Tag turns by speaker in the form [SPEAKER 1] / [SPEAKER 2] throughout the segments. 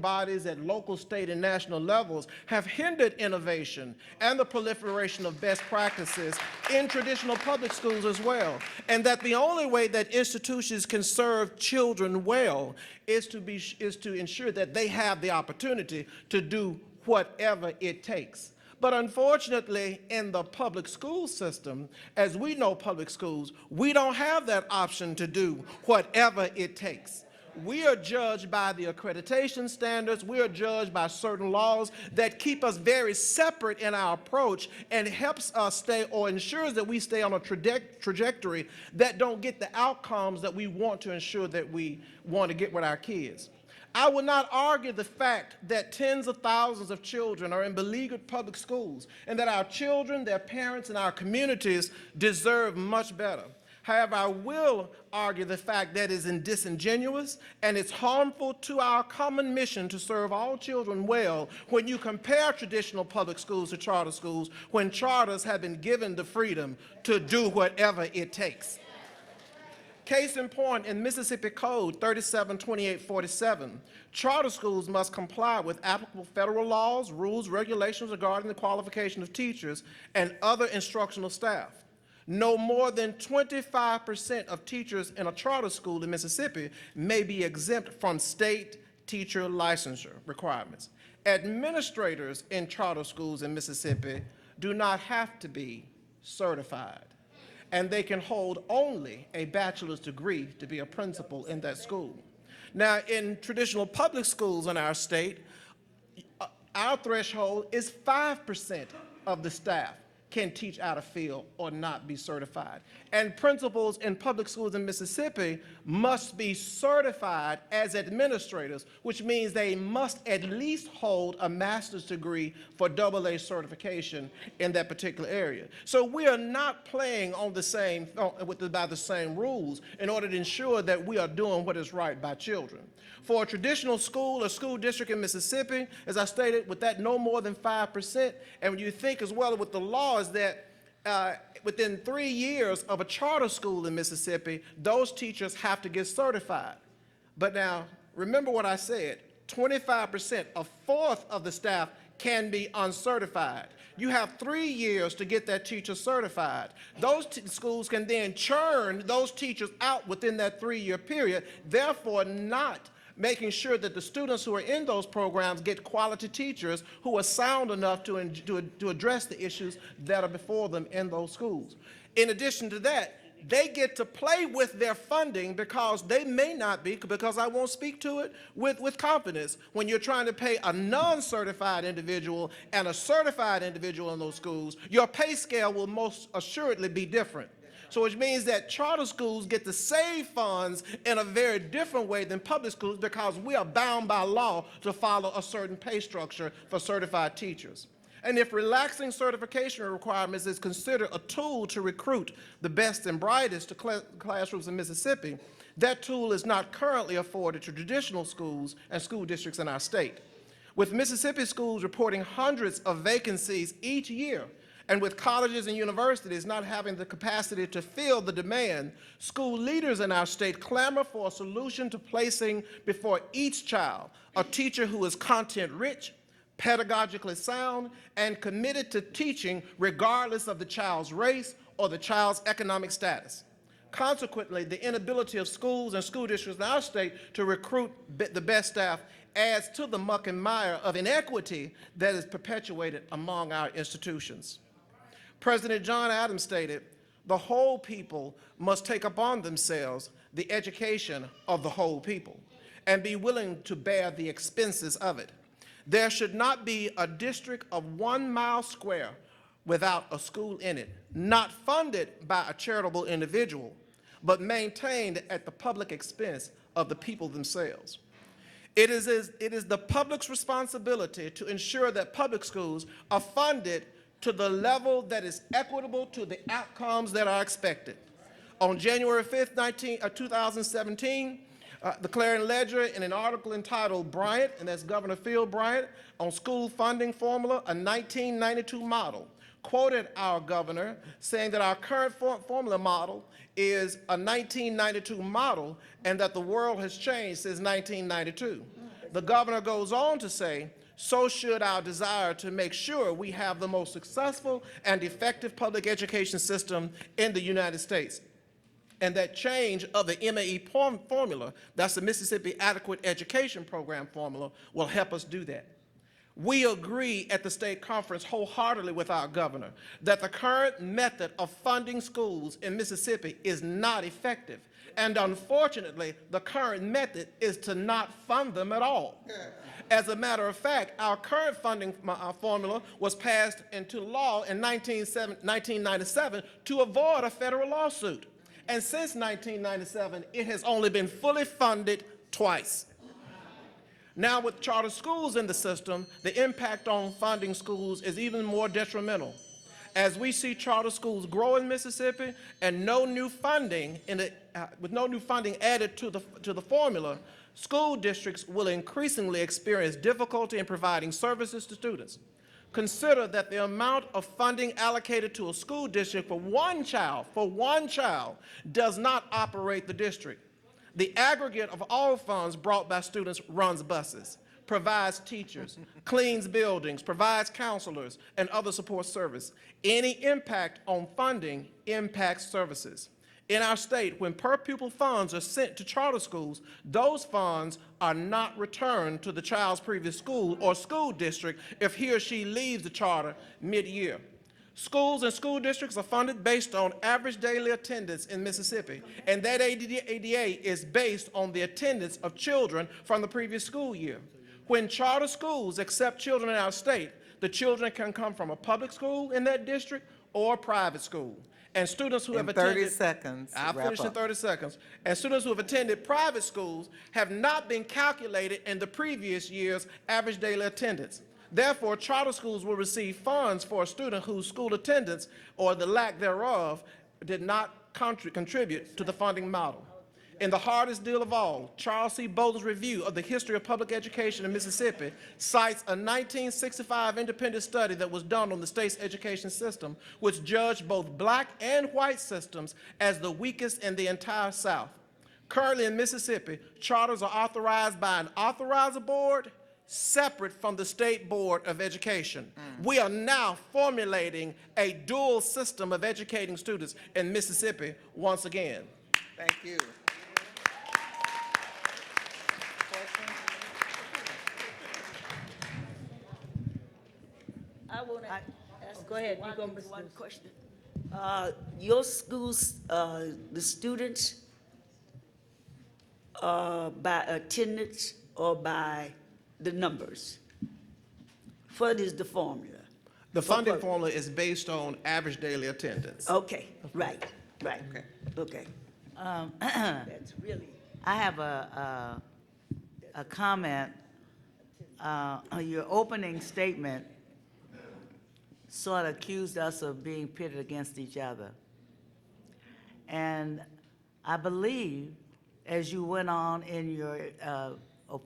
[SPEAKER 1] bodies at local, state, and national levels have hindered innovation and the proliferation of best practices in traditional public schools as well, and that the only way that institutions can serve children well is to ensure that they have the opportunity to do whatever it takes. But unfortunately, in the public school system, as we know public schools, we don't have that option to do whatever it takes. We are judged by the accreditation standards. We are judged by certain laws that keep us very separate in our approach and helps us stay, or ensures that we stay on a trajectory that don't get the outcomes that we want to ensure that we want to get with our kids. I will not argue the fact that tens of thousands of children are in beleaguered public schools and that our children, their parents, and our communities deserve much better. However, I will argue the fact that it is disingenuous and it's harmful to our common mission to serve all children well when you compare traditional public schools to charter schools, when charters have been given the freedom to do whatever it takes. Case in point, in Mississippi Code 372847, charter schools must comply with applicable federal laws, rules, regulations regarding the qualification of teachers and other instructional staff. No more than 25% of teachers in a charter school in Mississippi may be exempt from state teacher licensure requirements. Administrators in charter schools in Mississippi do not have to be certified, and they can hold only a bachelor's degree to be a principal in that school. Now, in traditional public schools in our state, our threshold is 5% of the staff can teach out of field or not be certified. And principals in public schools in Mississippi must be certified as administrators, which means they must at least hold a master's degree for AA certification in that particular area. So we are not playing on the same, by the same rules in order to ensure that we are doing what is right by children. For a traditional school or school district in Mississippi, as I stated, with that no more than 5%, and when you think as well with the laws that within 3 years of a charter school in Mississippi, those teachers have to get certified. But now, remember what I said, 25%, a fourth of the staff can be uncertified. You have 3 years to get that teacher certified. Those schools can then churn those teachers out within that 3-year period, therefore not making sure that the students who are in those programs get quality teachers who are sound enough to address the issues that are before them in those schools. In addition to that, they get to play with their funding because they may not be, because I won't speak to it with confidence, when you're trying to pay a non-certified individual and a certified individual in those schools, your pay scale will most assuredly be different. So which means that charter schools get to save funds in a very different way than public schools because we are bound by law to follow a certain pay structure for certified teachers. And if relaxing certification requirements is considered a tool to recruit the best and brightest to classrooms in Mississippi, that tool is not currently afforded to traditional schools and school districts in our state. With Mississippi schools reporting hundreds of vacancies each year, and with colleges and universities not having the capacity to fill the demand, school leaders in our state clamor for a solution to placing before each child a teacher who is content-rich, pedagogically sound, and committed to teaching regardless of the child's race or the child's economic status. Consequently, the inability of schools and school districts in our state to recruit the best staff adds to the muck and mire of inequity that is perpetuated among our institutions. President John Adams stated, "The whole people must take upon themselves the education of the whole people and be willing to bear the expenses of it. There should not be a district of 1 mile square without a school in it, not funded by a charitable individual, but maintained at the public expense of the people themselves." It is the public's responsibility to ensure that public schools are funded to the level that is equitable to the outcomes that are expected. On January 5th, 2017, the Clarion Ledger, in an article entitled Bryant, and that's Governor Phil Bryant, on school funding formula, a 1992 model, quoted our governor saying that our current formula model is a 1992 model and that the world has changed since 1992. The governor goes on to say, so should our desire to make sure we have the most successful and effective public education system in the United States. And that change of the MAE formula, that's the Mississippi Adequate Education Program formula, will help us do that. We agree at the state conference wholeheartedly with our governor that the current method of funding schools in Mississippi is not effective. And unfortunately, the current method is to not fund them at all. As a matter of fact, our current funding formula was passed into law in 1997 to avoid a federal lawsuit. And since 1997, it has only been fully funded twice. Now, with charter schools in the system, the impact on funding schools is even more detrimental. As we see charter schools grow in Mississippi and with no new funding added to the formula, school districts will increasingly experience difficulty in providing services to students. Consider that the amount of funding allocated to a school district for one child does not operate the district. The aggregate of all funds brought by students runs buses, provides teachers, cleans buildings, provides counselors, and other support service. Any impact on funding impacts services. In our state, when per-pupil funds are sent to charter schools, those funds are not returned to the child's previous school or school district if he or she leaves the charter mid-year. Schools and school districts are funded based on average daily attendance in Mississippi, and that ADA is based on the attendance of children from the previous school year. When charter schools accept children in our state, the children can come from a public school in that district or a private school. And students who have attended—
[SPEAKER 2] 30 seconds.
[SPEAKER 1] I'll finish in 30 seconds. And students who have attended private schools have not been calculated in the previous year's average daily attendance. Therefore, charter schools will receive funds for a student whose school attendance or the lack thereof did not contribute to the funding model. In the hardest deal of all, Charles C. Bolden's review of the history of public education in Mississippi cites a 1965 independent study that was done on the state's education system, which judged both black and white systems as the weakest in the entire South. Currently in Mississippi, charters are authorized by an authorizer board separate from the State Board of Education. We are now formulating a dual system of educating students in Mississippi once again.
[SPEAKER 2] Thank you.
[SPEAKER 3] I want to ask. Go ahead. You go, Mr. One question. Your schools, the students, by attendance or by the numbers? What is the formula?
[SPEAKER 1] The funding formula is based on average daily attendance.
[SPEAKER 3] Okay, right.
[SPEAKER 2] Okay.
[SPEAKER 3] That's really.
[SPEAKER 4] I have a comment. Your opening statement sort of accused us of being pitted against each other. And I believe, as you went on in your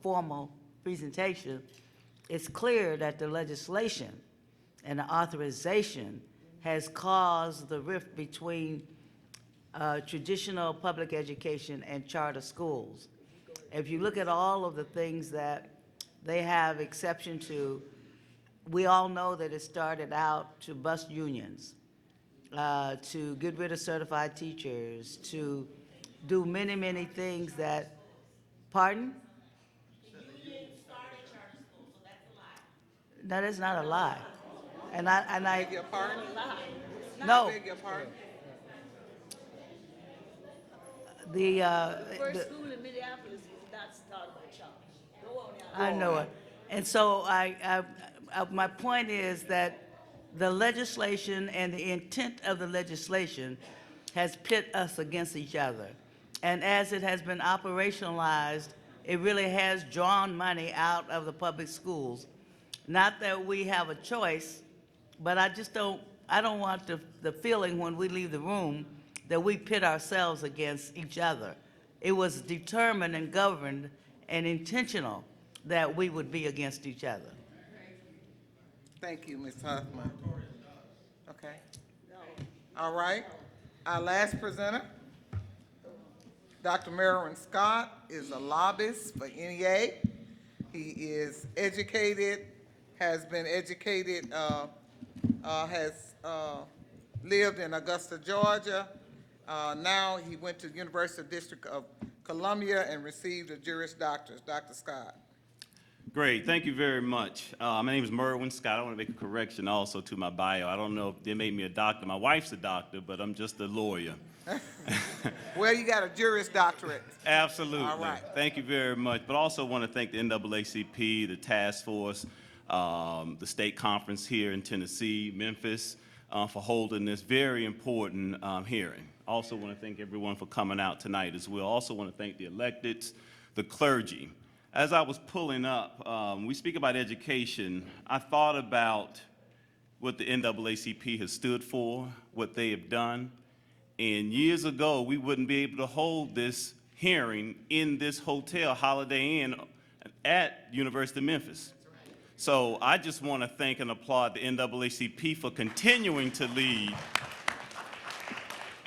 [SPEAKER 4] formal presentation, it's clear that the legislation and the authorization has caused the rift between traditional public education and charter schools. If you look at all of the things that they have exception to, we all know that it started out to bust unions, to get rid of certified teachers, to do many, many things that, pardon? Unions started charter schools, so that's a lie. No, that's not a lie. And I
[SPEAKER 2] Beg your pardon?
[SPEAKER 4] no.
[SPEAKER 2] Beg your pardon?
[SPEAKER 3] First school in Minneapolis was not started by charter. Go on now.
[SPEAKER 4] I know it. And so my point is that the legislation and the intent of the legislation has pit us against each other. And as it has been operationalized, it really has drawn money out of the public schools. Not that we have a choice, but I don't want the feeling when we leave the room that we pit ourselves against each other. It was determined and governed and intentional that we would be against each other.
[SPEAKER 2] Thank you, Ms. Huffman. Okay. All right. Our last presenter, Dr. Marilyn Scott, is a lobbyist for NEA. He is educated, has been educated, has lived in Augusta, Georgia. Now he went to the University of District of Columbia and received a Juris Doctorate. Dr. Scott.
[SPEAKER 5] Great, thank you very much. My name is Merwin Scott. I want to make a correction also to my bio. I don't know if they made me a doctor. My wife's a doctor, but I'm just a lawyer.
[SPEAKER 2] Well, you got a Juris Doctorate.
[SPEAKER 5] Absolutely.
[SPEAKER 2] All right.
[SPEAKER 5] Thank you very much. But also want to thank the NAACP, the task force, the state conference here in Tennessee, Memphis, for holding this very important hearing. Also want to thank everyone for coming out tonight as well. Also want to thank the electeds, the clergy. As I was pulling up, we speak about education. I thought about what the NAACP has stood for, what they have done. And years ago, we wouldn't be able to hold this hearing in this hotel, Holiday Inn, at University of Memphis. So I just want to thank and applaud the NAACP for continuing to lead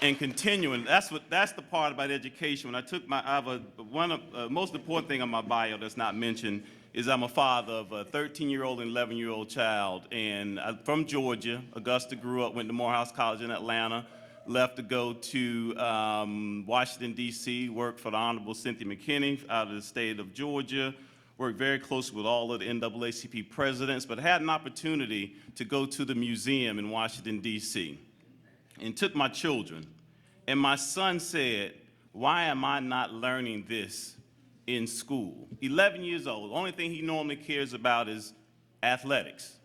[SPEAKER 5] and continuing. That's the part about education. When I took most important thing on my bio that's not mentioned is I'm a father of a 13-year-old and 11-year-old child, and I'm from Georgia. Augusta, grew up, went to Morehouse College in Atlanta, left to go to Washington, D.C., worked for the Honorable Cynthia McKinney out of the state of Georgia, worked very closely with all of the NAACP presidents, but had an opportunity to go to the museum in Washington, D.C., and took my children. And my son said, why am I not learning this in school? 11 years old, the only thing he normally cares about is athletics.